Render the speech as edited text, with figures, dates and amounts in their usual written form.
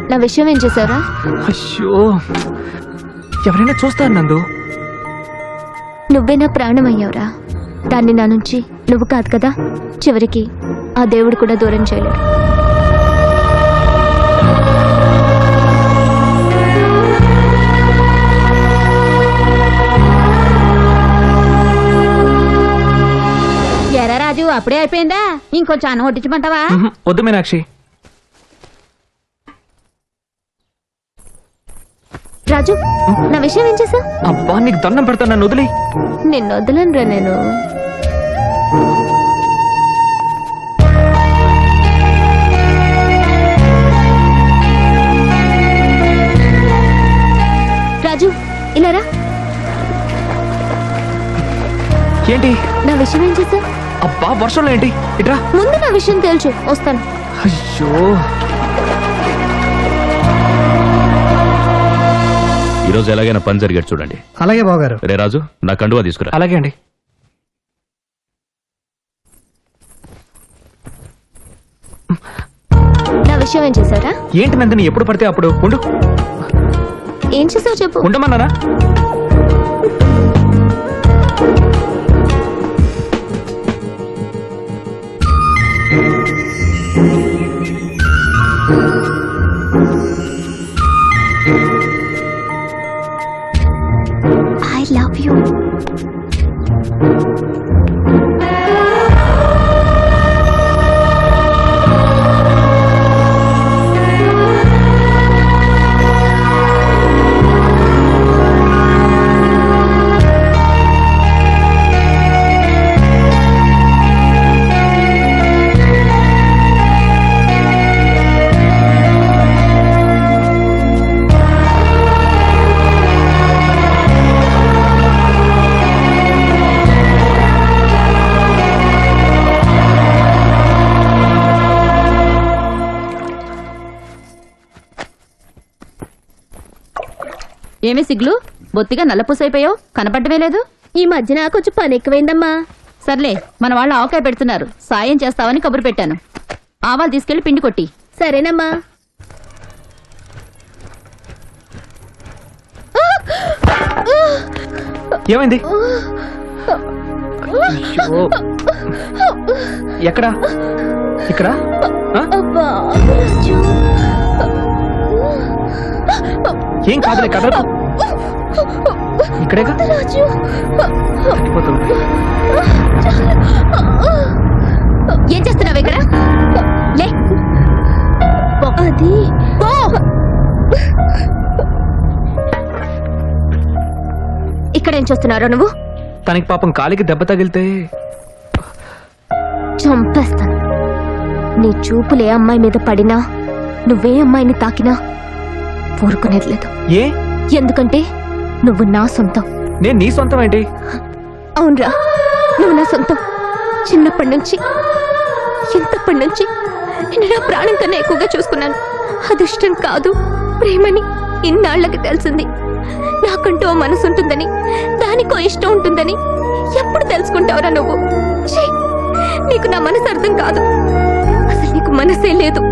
నా విషయం ఏం చేశారా? అయ్యో, ఎవరైనా చూస్తారు నందు. నువ్వే నా ప్రాణం అయ్యావురా. దాన్ని నా నుంచి నువ్వు కాదు కదా, చివరికి ఆ దేవుడు కూడా దూరం చేయలేడు. ఎరా రాజు, అప్పుడే అయిపోయిందా? ఇంకొంచెం అన్నం వడ్డించమంటావా? వద్దు మీనాక్షి. రాజు, నా విషయం ఏం చేశావు? అబ్బా, నీకు దండం పెడతాను, నన్ను వదిలి. నిన్ను వదలనురా నేను. రాజు, ఇలా రా. ఏంటి? నా విషయం ఏం చేశావు? అబ్బా, వర్షంలో ఏంటి? ఇట్రా. ముందు నా విషయం తెలుసు, వస్తాను. అయ్యో, ఈరోజు ఎలాగైనా పని జరిగేట్టు చూడండి. అలాగే బావగారు. రే రాజు, నా కండువా తీసుకురా. అలాగే అండి. నా విషయం ఏం చేశారా? ఏంటి నందిని, ఎప్పుడు పడితే అప్పుడు ఉండు. ఏం చేసావు చెప్పు. ఉండమన్నానా? I love you. ఏమి సిగ్లు, బొత్తిగా నల్లపూసైపోయావు, కనపడ్డమే లేదు. ఈ మధ్యన కొంచెం పని ఎక్కువైందమ్మా. సర్లే, మన వాళ్ళు ఆవకాయ పెడుతున్నారు, సాయం చేస్తావని కబురు పెట్టాను. ఆవాలు తీసుకెళ్లి పిండి కొట్టి. సరేనమ్మా. ఏమైంది? అయ్యో, ఎక్కడా? ఇక్కడ? అబ్బా, రాజు. ఏం కాదులే, కదలకు. ఇక్కడేగా. రాజు, చచ్చిపోతుంది. ఏం చేస్తున్నావు ఇక్కడ? లే. అది ఇక్కడేం చూస్తున్నారో నువ్వు? తనకి పాపం కాలికి దెబ్బ తగిలితే చంపేస్తాను. నీ చూపులు ఏ అమ్మాయి మీద పడినా, నువ్వే అమ్మాయిని తాకినా ఊరుకునేది లేదు. ఏ? ఎందుకంటే నువ్వు నా సొంతం. నేను నీ సొంతం ఏంటి? అవునరా, నువ్వు నా సొంతం. చిన్నప్పటి నుంచి, ఎంతప్పటి నుంచి నేను నా ప్రాణం కన్నా ఎక్కువగా చూసుకున్నాను. అదిష్టం కాదు, ప్రేమని ఇన్నాళ్లకి తెలిసింది. నాకంటూ ఓ మనసు ఉంటుందని, దానికో ఇష్టం ఉంటుందని ఎప్పుడు తెలుసుకుంటావురా నువ్వు? ఛీ, నీకు నా మనసు అర్థం కాదు. అసలు నీకు మనసే లేదు.